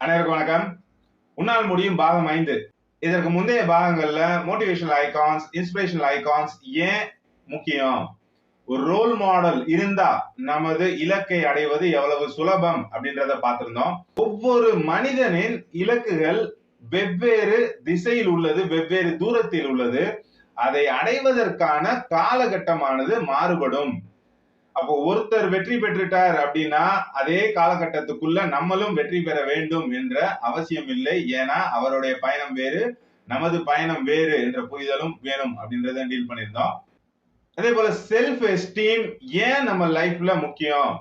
அனைவருக்கும் வணக்கம். உன்னால் முடியும் பாகம் 5. இதற்கு முந்தைய பாகங்கள்ல மோட்டிவேஷனல் ஐகான்ஸ், இன்ஸ்பிரேஷனல் ஐகான்ஸ் ஏன் முக்கியம், ஒரு ரோல் மாடல் இருந்தா நமது இலக்கை அடைவது எவ்வளவு சுலபம் அப்படின்றத பார்த்திருந்தோம். ஒவ்வொரு மனிதனின் இலக்குகள் வெவ்வேறு திசையில் உள்ளது, வெவ்வேறு தூரத்தில் உள்ளது. அதை அடைவதற்கான காலகட்டமானது மாறுபடும். அப்போ ஒருத்தர் வெற்றி பெற்றுட்டார் அப்படின்னா அதே காலகட்டத்துக்குள்ள நம்மளும் வெற்றி பெற வேண்டும் என்ற அவசியம் இல்லை. ஏன்னா அவருடைய பயணம் வேறு, நமது பயணம் வேறு என்ற புரிதலும் வேணும் அப்படின்றத டீல் பண்ணியிருந்தோம். அதே போல செல்ஃப் எஸ்டீம் ஏன் நம்ம லைஃப்ல முக்கியம்.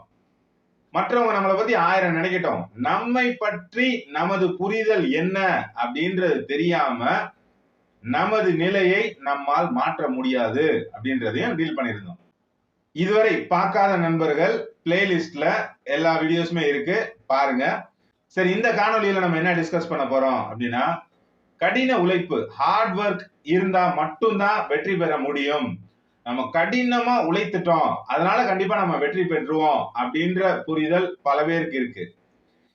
மற்றவங்க நம்மளை பத்தி 1000 நினைக்கட்டும், நம்மை பற்றி நமது புரிதல் என்ன அப்படின்றது தெரியாம நமது நிலையை நம்மால் மாற்ற முடியாது அப்படின்றதையும் டீல் பண்ணியிருந்தோம். இதுவரை பார்க்காத நண்பர்கள் பிளேலிஸ்ட்ல எல்லா வீடியோஸுமே இருக்கு, பாருங்க. சரி, இந்த காணொலியில நம்ம என்ன டிஸ்கஸ் பண்ண போறோம் அப்படின்னா, கடின உழைப்பு, ஹார்ட் ஒர்க் இருந்தா மட்டும்தான் வெற்றி பெற முடியும். நம்ம கடினமா உழைத்துட்டோம், அதனால கண்டிப்பா நம்ம வெற்றி பெற்றுவோம் அப்படின்ற புரிதல் பல பேருக்கு இருக்கு.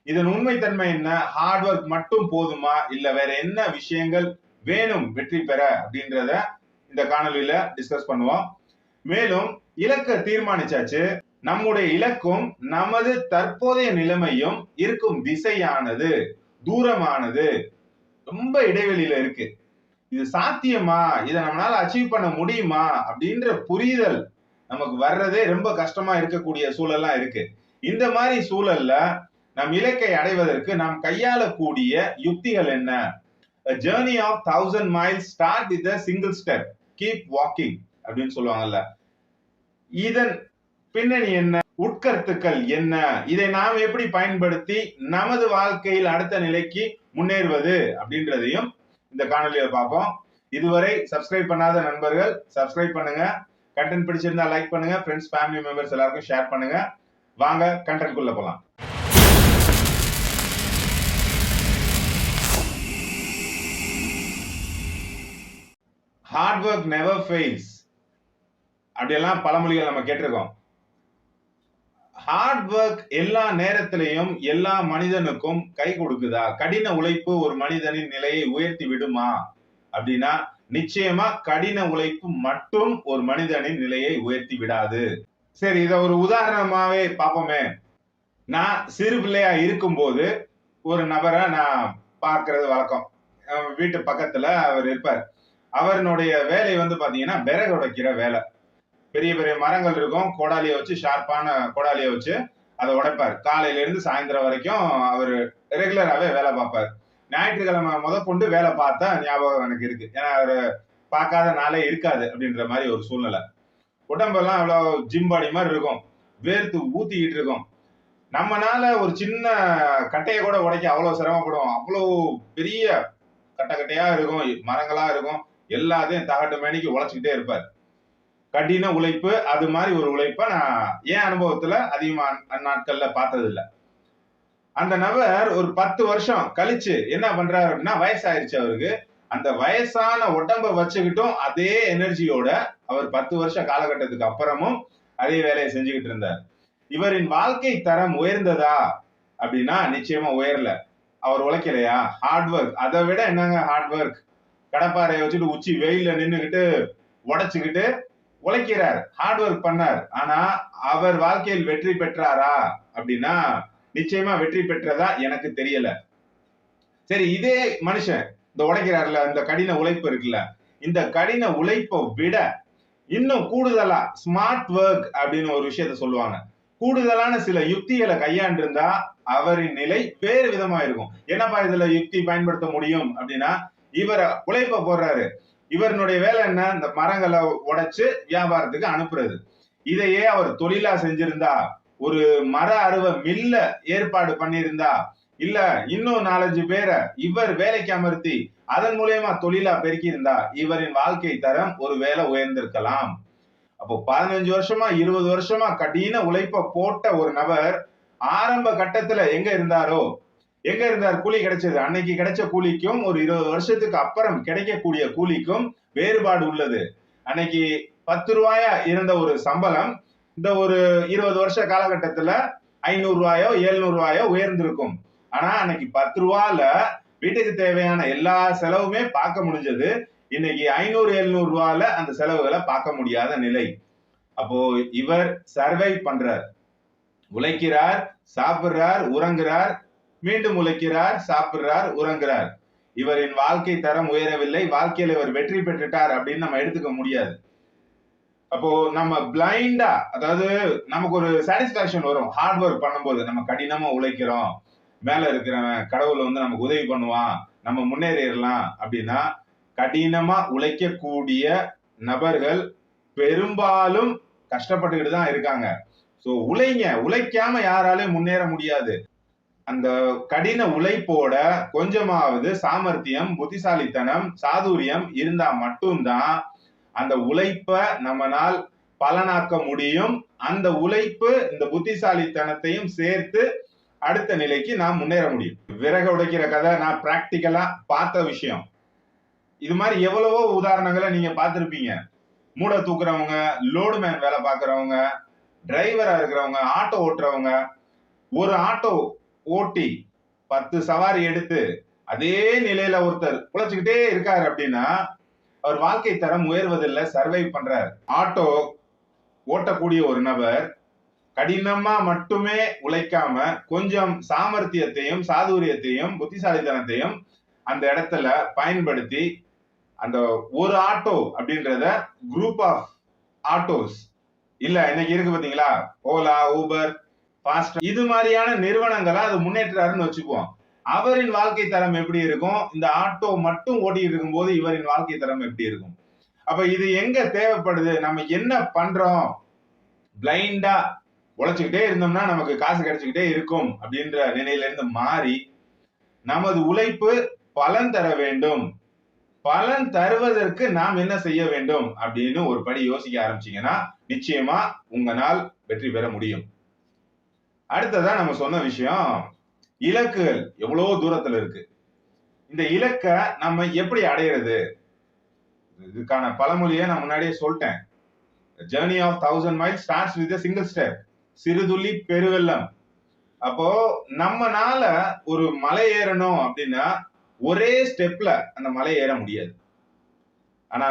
இதன் உண்மைத்தன்மை என்ன, ஹார்ட் ஒர்க் மட்டும் போதுமா, இல்ல வேற என்ன விஷயங்கள் வேணும் வெற்றி பெற அப்படின்றத இந்த காணொலியில டிஸ்கஸ் பண்ணுவோம். மேலும் இலக்கை தீர்மானிச்சாச்சு, நம்முடைய இலக்கும் நமது தற்போதைய நிலைமையும் இருக்கும் திசையானது, தூரமானது ரொம்ப இடைவெளியில இருக்கு. இது சாத்தியமா, இதை நம்மளால அச்சீவ் பண்ண முடியுமா அப்படின்ற புரிதல் நமக்கு வர்றதே ரொம்ப கஷ்டமா இருக்கக்கூடிய சூழல்லாம் இருக்கு. இந்த மாதிரி சூழல்ல நம் இலக்கை அடைவதற்கு நாம் கையாளக்கூடிய யுக்திகள் என்ன? A journey of 1000 miles start with a single step. Keep walking அப்படின்னு சொல்லுவாங்கல்ல. இதன் பின்னணி என்ன, உட்கருத்துக்கள் என்ன, இதை நாம் எப்படி பயன்படுத்தி நமது வாழ்க்கையில் அடுத்த நிலைக்கு முன்னேறுவது அப்படின்றதையும் இந்த காணொலியில பார்ப்போம். இதுவரை சப்ஸ்கிரைப் பண்ணாத நண்பர்கள் சப்ஸ்கிரைப் பண்ணுங்க. கண்டென்ட் பிடிச்சிருந்தா லைக் பண்ணுங்க. ஃப்ரெண்ட்ஸ், ஃபேமிலி மெம்பர்ஸ் எல்லாருக்கும் ஷேர் பண்ணுங்க. வாங்க கண்டென்ட் குள்ள போலாம். ஹார்ட் ஒர்க் நெவர் ஃபெயில்ஸ் அப்படியெல்லாம் பழமொழிகள் நம்ம கேட்டிருக்கோம். ஹார்ட் ஒர்க் எல்லா நேரத்திலையும் எல்லா மனிதனுக்கும் கை கொடுக்குதா? கடின உழைப்பு ஒரு மனிதனின் நிலையை உயர்த்தி விடுமா அப்படின்னா நிச்சயமா கடின உழைப்பு மட்டும் ஒரு மனிதனின் நிலையை உயர்த்தி விடாது. சரி, இத ஒரு உதாரணமாவே பார்ப்போமே. நான் சிறு பிள்ளையா இருக்கும்போது ஒரு நபரை நான் பார்க்கறது வழக்கம். வீட்டு பக்கத்துல அவர் இருப்பார். அவருடைய வேலை பாத்தீங்கன்னா விறகு உடைக்கிற வேலை. பெரிய பெரிய மரங்கள் இருக்கும், கோடாலியை வச்சு, ஷார்ப்பான கோடாலியை வச்சு அதை உடைப்பார். காலையில இருந்து சாயந்தரம் வரைக்கும் அவர் ரெகுலராகவே வேலை பார்ப்பார். ஞாயிற்றுக்கிழமை முதற்கொண்டு வேலை பார்த்தா ஞாபகம் எனக்கு இருக்கு. ஏன்னா அவர் பார்க்காத நாளே இருக்காது அப்படின்ற மாதிரி ஒரு சூழ்நிலை. உடம்பெல்லாம் அவ்வளோ ஜிம்பாடி மாதிரி இருக்கும், வேர்த்து ஊத்திக்கிட்டு இருக்கும். நம்மனால ஒரு சின்ன கட்டையை கூட உடைக்க அவ்வளவு சிரமப்படுவோம். அவ்வளோ பெரிய கட்டை கட்டையா இருக்கும், மரங்களா இருக்கும், எல்லாத்தையும் தகட்டு மேனிக்கு உழைச்சிக்கிட்டே இருப்பார். கடின உழைப்பு, அது மாதிரி ஒரு உழைப்பை நான் என் அனுபவத்துல அதிகமா நாட்கள்ல பார்த்தது இல்லை. அந்த நபர் ஒரு 10 வருஷம் கழிச்சு என்ன பண்றாரு அப்படின்னா, வயசாயிருச்சு அவருக்கு. அந்த வயசான உடம்ப வச்சுக்கிட்டும் அதே எனர்ஜியோட அவர் 10 வருஷ காலகட்டத்துக்கு அப்புறமும் அதே வேலையை செஞ்சுக்கிட்டு இருந்தார். இவரின் வாழ்க்கை தரம் உயர்ந்ததா அப்படின்னா நிச்சயமா உயரல. அவர் உழைக்கலையா? Hard work. அதை விட என்னங்க ஹார்ட் ஒர்க்? கடப்பாறையை வச்சுட்டு உச்சி வெயில நின்றுகிட்டு உடைச்சுக்கிட்டு உழைக்கிறார், ஹார்ட் ஒர்க் பண்ணார். ஆனா அவர் வாழ்க்கையில் வெற்றி பெற்றாரா அப்படின்னா நிச்சயமா வெற்றி பெற்றதா எனக்கு தெரியல. சரி, இதே மனுஷன் இந்த உடைக்கிறார்ல, இந்த கடின உழைப்பு இருக்குல்ல, இந்த கடின உழைப்பை விட இன்னும் கூடுதலா ஸ்மார்ட் ஒர்க் அப்படின்னு ஒரு விஷயத்த சொல்லுவாங்க. கூடுதலான சில யுக்திகளை கையாண்டு இருந்தா அவரின் நிலை வேறு விதமா இருக்கும். என்னப்பா இதுல யுக்தி பயன்படுத்த முடியும் அப்படின்னா, இவர் உழைப்ப போடுறாரு. இவருடைய வேலை என்ன? இந்த மரங்களை உடைச்சு வியாபாரத்துக்கு அனுப்புறது. இதையே அவர் தொழிலா செஞ்சிருந்தா, ஒரு மர அறுவை மில்ல ஏற்பாடு பண்ணியிருந்தா, இல்ல இன்னும் 4-5 பேரை இவர் வேலைக்கு அமர்த்தி அதன் மூலயமா தொழிலா பெருக்கி இருந்தா இவரின் வாழ்க்கை தரம் ஒரு வேலை உயர்ந்திருக்கலாம். அப்போ 15 வருஷமா 20 வருஷமா கடின உழைப்ப போட்ட ஒரு நபர் ஆரம்ப கட்டத்துல எங்க இருந்தாரோ, எங்க இருந்தார்? கூலி கிடைச்சது. அன்னைக்கு கிடைச்ச கூலிக்கும் ஒரு 20 வருஷத்துக்கு அப்புறம் கிடைக்கக்கூடிய கூலிக்கும் வேறுபாடு உள்ளது. அன்னைக்கு 10 ரூபாயா இருந்த ஒரு சம்பளம் இந்த ஒரு 20 வருஷ காலகட்டத்துல 500 ரூபாயோ 700 ரூபாயோ உயர்ந்திருக்கும். ஆனா அன்னைக்கு 10 ரூபால வீட்டுக்கு தேவையான எல்லா செலவுமே பார்க்க முடிஞ்சது. இன்னைக்கு 500, 700 ரூபால அந்த செலவுகளை பார்க்க முடியாத நிலை. அப்போ இவர் சர்வை பண்றார், உழைக்கிறார், சாப்பிடுறார், உறங்குறார், மீண்டும் உழைக்கிறார், சாப்பிடுறார், உறங்குறார். இவரின் வாழ்க்கை தரம் உயரவில்லை, வாழ்க்கையில இவர் வெற்றி பெற்றுட்டார் அப்படின்னு நம்ம எடுத்துக்க முடியாது. அப்போ நம்ம பிளைண்டா, அதாவது நமக்கு ஒரு சாட்டிஸ்பாக்சன் வரும் ஹார்ட் ஒர்க் பண்ணும்போது. நம்ம கடினமா உழைக்கிறோம், மேல இருக்கிறவன் கடவுள் வந்து நமக்கு உதவி பண்ணுவான், நம்ம முன்னேறிடலாம் அப்படின்னா, கடினமா உழைக்கக்கூடிய நபர்கள் பெரும்பாலும் கஷ்டப்பட்டுக்கிட்டு தான் இருக்காங்க. சோ உழைங்க, உழைக்காம யாராலையும் முன்னேற முடியாது. அந்த கடின உழைப்போட கொஞ்சமாவது சாமர்த்தியம், புத்திசாலித்தனம், சாதுரியம் இருந்தா மட்டும்தான் அந்த உழைப்ப நம்மனால் பலனாக்க முடியும். அந்த உழைப்பு இந்த புத்திசாலித்தனத்தையும் சேர்த்து அடுத்த நிலைக்கு நாம் முன்னேற முடியும். விறகு உடைக்கிற கதை நான் பிராக்டிக்கலா பார்த்த விஷயம். இது மாதிரி எவ்வளவோ உதாரணங்களை நீங்க பார்த்திருப்பீங்க. மூடை தூக்குறவங்க, லோடு மேன் வேலை பார்க்கறவங்க, டிரைவரா இருக்கிறவங்க, ஆட்டோ ஓட்டுறவங்க. ஒரு ஆட்டோ ஓட்டி 10 சவாரி எடுத்து அதே நிலையில ஒருத்தர் உழைச்சுக்கிட்டே இருக்காரு அப்படின்னா அவர் வாழ்க்கை தரம் உயர்வதில்லை, சர்வை பண்றார். ஆட்டோ ஓட்டக்கூடிய ஒரு நபர் கடினமா மட்டுமே உழைக்காம கொஞ்சம் சாமர்த்தியத்தையும், சாதுரியத்தையும், புத்திசாலித்தனத்தையும் அந்த இடத்துல பயன்படுத்தி அந்த ஒரு ஆட்டோ அப்படின்றத குரூப் ஆஃப் ஆட்டோஸ் இல்ல இன்னைக்கு இருக்கு பாத்தீங்களா, ஓலா, ஊபர், ஃபாஸ்ட், இது மாதிரியான நிறுவனங்களை அது முன்னேற்றாருன்னு வச்சுக்குவோம். அவரின் வாழ்க்கை தரம் எப்படி இருக்கும், இந்த ஆட்டோ மட்டும் ஓட்டிட்டு இருக்கும் போது இவரின் வாழ்க்கை தரம் எப்படி இருக்கும்? அப்ப இது எங்க தேவைப்படுது? நம்ம என்ன பண்றோம்? பிளைண்டா உழைச்சுக்கிட்டே இருந்தோம்னா நமக்கு காசு கிடைச்சுக்கிட்டே இருக்கும் அப்படின்ற நிலையில இருந்து மாறி நமது உழைப்பு பலன் தர வேண்டும், பலன் தருவதற்கு நாம் என்ன செய்ய வேண்டும் அப்படின்னு ஒரு படி யோசிக்க ஆரம்பிச்சீங்கன்னா நிச்சயமா உங்களால் வெற்றி பெற முடியும். அடுத்ததா நம்ம சொன்ன விஷயம், இலக்குகள் எவ்வளவு தூரத்துல இருக்கு. இந்த இலக்கை நம்ம எப்படி அடையிறது? இதுக்கான பழமொழியை நான் முன்னாடியே சொல்லிட்டேன். Journey of 1000 miles starts with a single step. சிறுதுளி பெருவெள்ளம். அப்போ நம்மனால ஒரு மலை ஏறணும் அப்படின்னா ஒரே ஸ்டெப்ல அந்த மலை ஏற முடியாது. ஆனா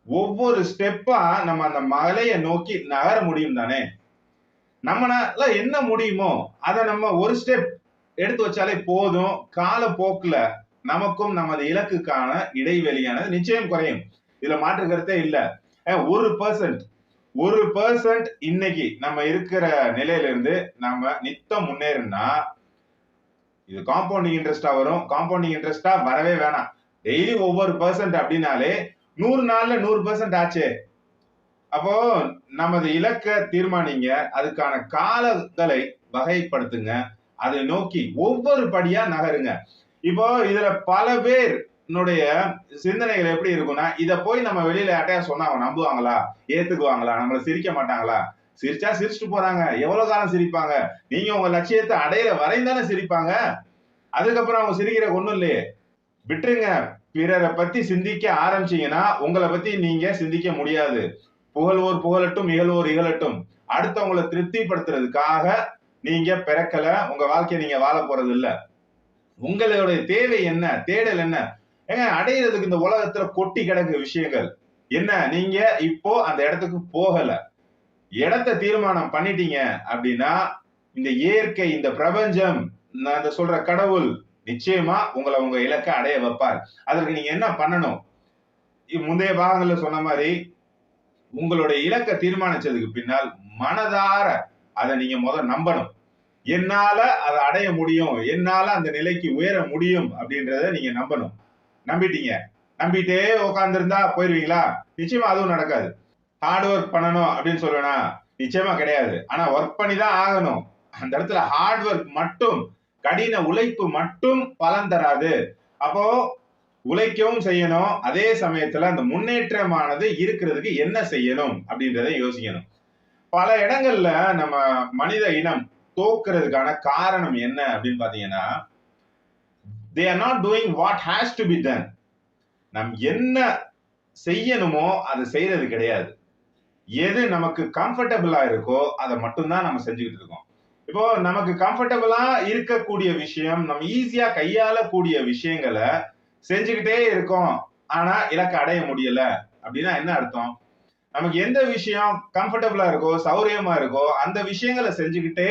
ஒவ்வொரு ஸ்டெப்பா நம்ம அந்த மலையை நோக்கி நகர முடியும் தானே. நம்மளால என்ன முடியுமோ அதை நம்ம ஒரு ஸ்டெப் எடுத்து வச்சாலே போதும். காலப்போக்குல நமக்கும் நமது இலக்குக்கான இடைவெளியானது நிச்சயம் குறையும். இதுல மாற்று கருத்தே இல்ல. 1% இன்னைக்கு நம்ம இருக்கிற நிலையில இருந்து நம்ம நித்தம் முன்னேறினா இது காம்பவுண்டிங் இன்ட்ரெஸ்டா வரும். காம்பவுண்டிங் இன்ட்ரெஸ்டா வரவே வேணாம். டெய்லி ஒவ்வொரு பர்சன்ட் அப்படின்னாலே 100 நாள்ல 100% ஆச்சே. அப்போ நமது இலக்க தீர்மானிங்க, அதுக்கான காலங்களை வகைப்படுத்துங்க, அதை நோக்கி ஒவ்வொரு படியா நகருங்க. இப்போ இதுல பல பேர் சிந்தனைகள் எப்படி இருக்கும்னா, இத போய் நம்ம வெளியில யார்ட்டையா சொன்னா அவங்க நம்புவாங்களா, ஏத்துக்குவாங்களா, நம்மள சிரிக்க மாட்டாங்களா? சிரிச்சா சிரிச்சுட்டு போறாங்க, எவ்வளவு காலம் சிரிப்பாங்க? நீங்க உங்க லட்சியத்தை அடையிற வரைந்தானே சிரிப்பாங்க. அதுக்கப்புறம் அவங்க சிரிக்கிற ஒண்ணும் இல்லையே. விட்டுருங்க. பிறரை பத்தி சிந்திக்க ஆரம்பிச்சீங்கன்னா உங்களை பத்தி நீங்க சிந்திக்க முடியாது. புகழ்வோர் புகழட்டும், இகழ்வோர் இகழட்டும். அடுத்தவங்களை திருப்திப்படுத்துறதுக்காக நீங்க பிறக்கல, உங்க வாழ்க்கையை நீங்க வாழ போறது இல்ல. உங்களுடைய தேவை என்ன, தேடல் என்ன? ஏங்க அடையிறதுக்கு இந்த உலகத்துல கொட்டி கிடக்கு விஷயங்கள். என்ன, நீங்க இப்போ அந்த இடத்துக்கு போகல, இடத்தை தீர்மானம் பண்ணிட்டீங்க அப்படின்னா இந்த இயற்கை, இந்த பிரபஞ்சம், நான் சொல்ற கடவுள் நிச்சயமா உங்களை உங்க இலக்கை அடைய வைப்பார். அதற்கு நீங்க என்ன பண்ணணும்? முந்தைய பாகங்கள்ல சொன்ன மாதிரி உங்களுடைய இலக்கை தீர்மானிச்சதுக்கு பின்னால் மனதார அதை நீங்க முதல் நம்பணும். என்னால அதை அடைய முடியும், என்னால அந்த நிலைக்கு உயர முடியும் அப்படின்றத நீங்க நம்பணும். நம்பிட்டீங்க, நம்பிட்டே உட்கார்ந்து இருந்தா போயிருவீங்களா? நிச்சயமா அதுவும் நடக்காது. ஹார்ட் ஒர்க் பண்ணணும் அப்படின்னு சொல்லுவேனா? நிச்சயமா கிடையாது. ஆனா ஒர்க் பண்ணி தான் ஆகணும். அந்த இடத்துல ஹார்ட் ஒர்க் மட்டும், கடின உழைப்பு மட்டும் பலன் தராது. அப்போ உழைக்கவும் செய்யணும், அதே சமயத்துல அந்த முன்னேற்றமானது இருக்கிறதுக்கு என்ன செய்யணும் அப்படின்றத யோசிக்கணும். பல இடங்கள்ல நம்ம மனித இனம் தோக்குறதுக்கான காரணம் என்ன அப்படின்னு பாத்தீங்கன்னா, they are not doing what has to be done. நம் என்ன செய்யணுமோ அதை செய்யறது கிடையாது. எது நமக்கு கம்ஃபர்டபுளா இருக்கோ அதை மட்டும்தான் நம்ம செஞ்சுக்கிட்டு இருக்கோம். இப்போ நமக்கு கம்ஃபர்டபுளா இருக்கக்கூடிய விஷயம், நம்ம ஈஸியா கையாளக்கூடிய விஷயங்களை செஞ்சுக்கிட்டே இருக்கோம். ஆனா இலக்க அடைய முடியல அப்படின்னா என்ன அர்த்தம்? நமக்கு எந்த விஷயம் கம்ஃபர்டபுளா இருக்கோ, சௌரியமா இருக்கோ, அந்த விஷயங்களை செஞ்சுக்கிட்டே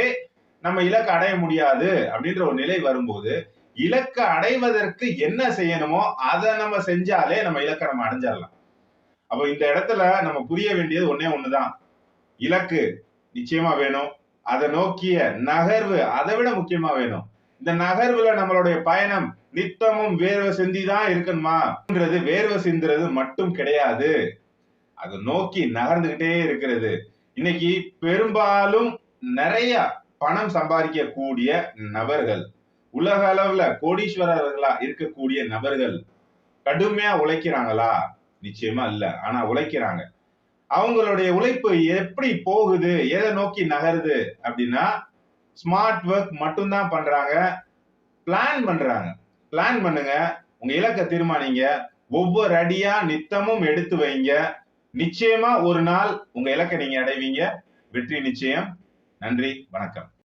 நம்ம இலக்க அடைய முடியாது அப்படின்ற ஒரு நிலை வரும்போது, இலக்க அடைவதற்கு என்ன செய்யணுமோ அதை நம்ம செஞ்சாலே நம்ம இலக்க நம்ம அடைஞ்சிடலாம். அப்போ இந்த இடத்துல நம்ம புரிய வேண்டியது ஒண்ணே ஒண்ணுதான். இலக்கு நிச்சயமா வேணும். அதை நோக்கிய நகர்வு அதை விட முக்கியமா வேணும். இந்த நகர்வுல நம்மளுடைய பயணம் நித்தமும் வேர்வை சிந்திதான் இருக்கணுமான்றது வேர்வை சிந்துறது மட்டும் கிடையாது. அதை நோக்கி நகர்ந்துகிட்டே இருக்கிறது. இன்னைக்கு பெரும்பாலும் நிறைய பணம் சம்பாதிக்கக்கூடிய நபர்கள், உலக அளவுல கோடீஸ்வரர்களா இருக்கக்கூடிய நபர்கள் கடுமையா உழைக்கிறாங்களா? நிச்சயமா இல்ல. ஆனா உழைக்கிறாங்க. அவங்களுடைய உழைப்பு எப்படி போகுது, எதை நோக்கி நகருது அப்படின்னா, ஸ்மார்ட் ஒர்க் மட்டும்தான் பண்றாங்க. பிளான் பண்றாங்க. பிளான் பண்ணுங்க. உங்க இலக்க தீர்மானிங்க. ஒவ்வொரு அடியா நித்தமும் எடுத்து வைங்க. நிச்சயமா ஒரு நாள் உங்க இலக்க நீங்க அடைவீங்க. வெற்றி நிச்சயம். நன்றி, வணக்கம்.